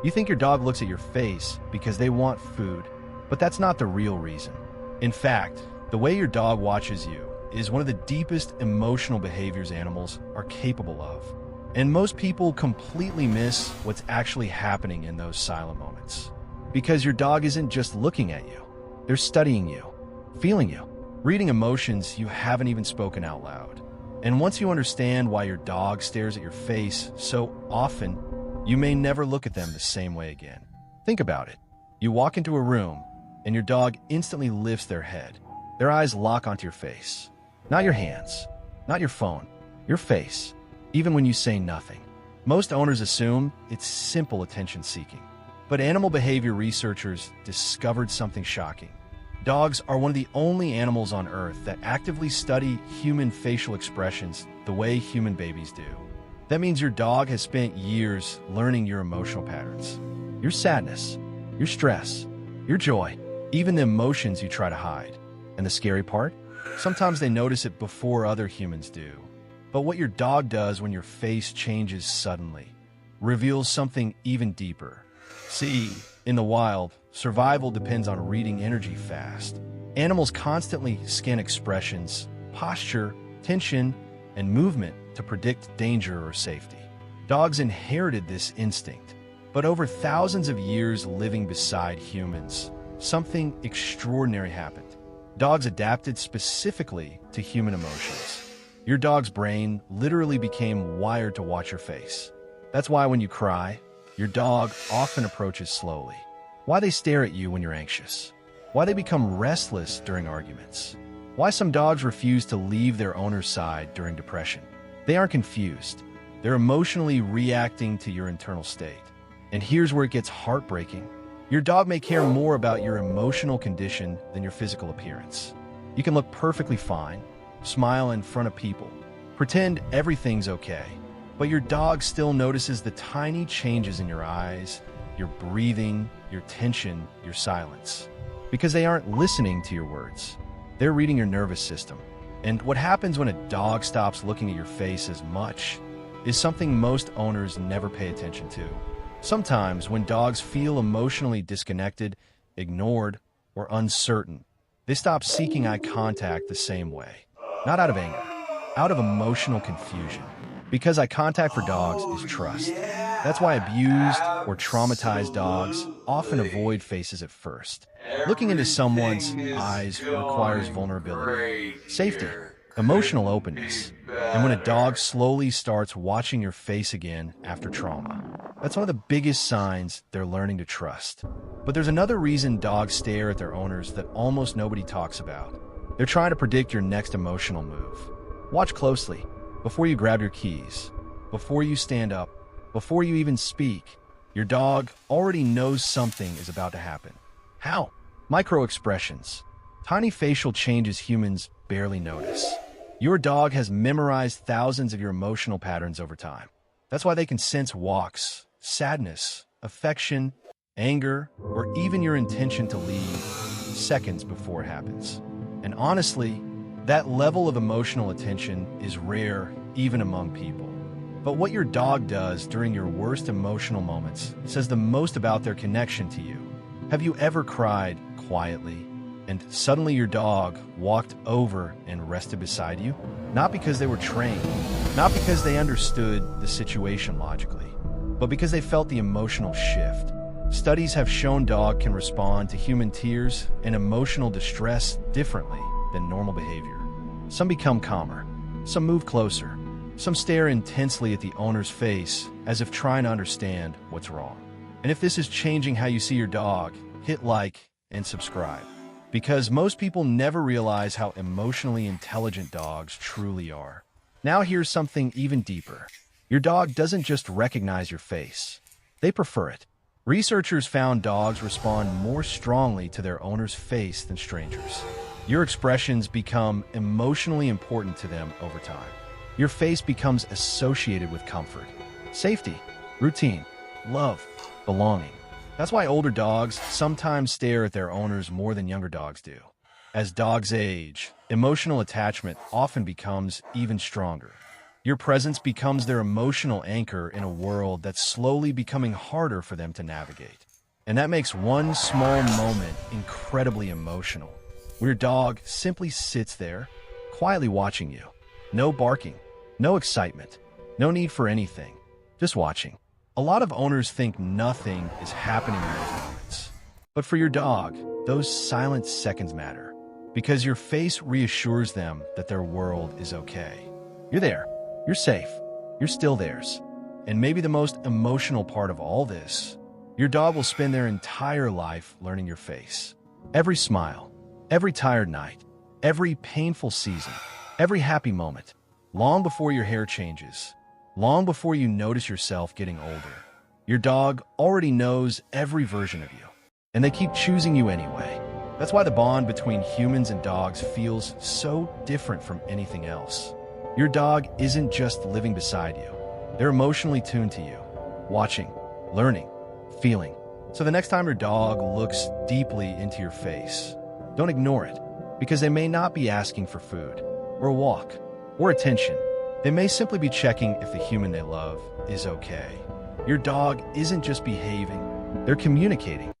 You think your dog looks at your face because they want food, but that's not the real reason. In fact, the way your dog watches you is one of the deepest emotional behaviors animals are capable of. And most people completely miss what's actually happening in those silent moments. Because your dog isn't just looking at you, they're studying you, feeling you, reading emotions you haven't even spoken out loud. And once you understand why your dog stares at your face so often, you may never look at them the same way again. Think about it. You walk into a room, and your dog instantly lifts their head. Their eyes lock onto your face. Not your hands, not your phone, your face, even when you say nothing. Most owners assume it's simple attention seeking. But animal behavior researchers discovered something shocking. Dogs are one of the only animals on Earth that actively study human facial expressions the way human babies do. That means your dog has spent years learning your emotional patterns, your sadness, your stress, your joy, even the emotions you try to hide. And the scary part? Sometimes they notice it before other humans do. But what your dog does when your face changes suddenly reveals something even deeper. See, in the wild, survival depends on reading energy fast. Animals constantly scan expressions, posture, tension, and movement to predict danger or safety. Dogs inherited this instinct, but over thousands of years living beside humans, something extraordinary happened. Dogs adapted specifically to human emotions. Your dog's brain literally became wired to watch your face. That's why when you cry, your dog often approaches slowly. Why they stare at you when you're anxious. Why they become restless during arguments. Why some dogs refuse to leave their owner's side during depression. They aren't confused. They're emotionally reacting to your internal state. And here's where it gets heartbreaking. Your dog may care more about your emotional condition than your physical appearance. You can look perfectly fine, smile in front of people, pretend everything's okay, but your dog still notices the tiny changes in your eyes, your breathing, your tension, your silence. Because they aren't listening to your words. They're reading your nervous system. And what happens when a dog stops looking at your face as much is something most owners never pay attention to. Sometimes, when dogs feel emotionally disconnected, ignored, or uncertain, they stop seeking eye contact the same way. Not out of anger, out of emotional confusion. Because eye contact for dogs is trust. That's why abused or traumatized dogs often avoid faces at first. Looking into someone's eyes requires vulnerability, safety, emotional openness. And when a dog slowly starts watching your face again after trauma, that's one of the biggest signs they're learning to trust. But there's another reason dogs stare at their owners that almost nobody talks about. They're trying to predict your next emotional move. Watch closely. Before you grab your keys, before you stand up, before you even speak, your dog already knows something is about to happen. How? Micro-expressions. Tiny facial changes humans barely notice. Your dog has memorized thousands of your emotional patterns over time. That's why they can sense walks, sadness, affection, anger, or even your intention to leave seconds before it happens. And honestly, that level of emotional attention is rare even among people. But what your dog does during your worst emotional moments says the most about their connection to you. Have you ever cried quietly and suddenly your dog walked over and rested beside you? Not because they were trained, not because they understood the situation logically, but because they felt the emotional shift. Studies have shown dogs can respond to human tears and emotional distress differently than normal behavior. Some become calmer, some move closer, some stare intensely at the owner's face as if trying to understand what's wrong. And if this is changing how you see your dog, hit like and subscribe. Because most people never realize how emotionally intelligent dogs truly are. Now here's something even deeper. Your dog doesn't just recognize your face. They prefer it. Researchers found dogs respond more strongly to their owner's face than strangers. Your expressions become emotionally important to them over time. Your face becomes associated with comfort, safety, routine, love, belonging. That's why older dogs sometimes stare at their owners more than younger dogs do. As dogs age, emotional attachment often becomes even stronger. Your presence becomes their emotional anchor in a world that's slowly becoming harder for them to navigate. And that makes one small moment incredibly emotional, where your dog simply sits there, quietly watching you. No barking, no excitement, no need for anything, just watching. A lot of owners think nothing is happening in those moments. But for your dog, those silent seconds matter, because your face reassures them that their world is okay. You're there. You're safe. You're still theirs. And maybe the most emotional part of all this, your dog will spend their entire life learning your face. Every smile, every tired night, every painful season, every happy moment, long before your hair changes, long before you notice yourself getting older. Your dog already knows every version of you, and they keep choosing you anyway. That's why the bond between humans and dogs feels so different from anything else. Your dog isn't just living beside you. They're emotionally tuned to you, watching, learning, feeling. So the next time your dog looks deeply into your face, don't ignore it, because they may not be asking for food, or a walk, or attention. They may simply be checking if the human they love is okay. Your dog isn't just behaving, they're communicating.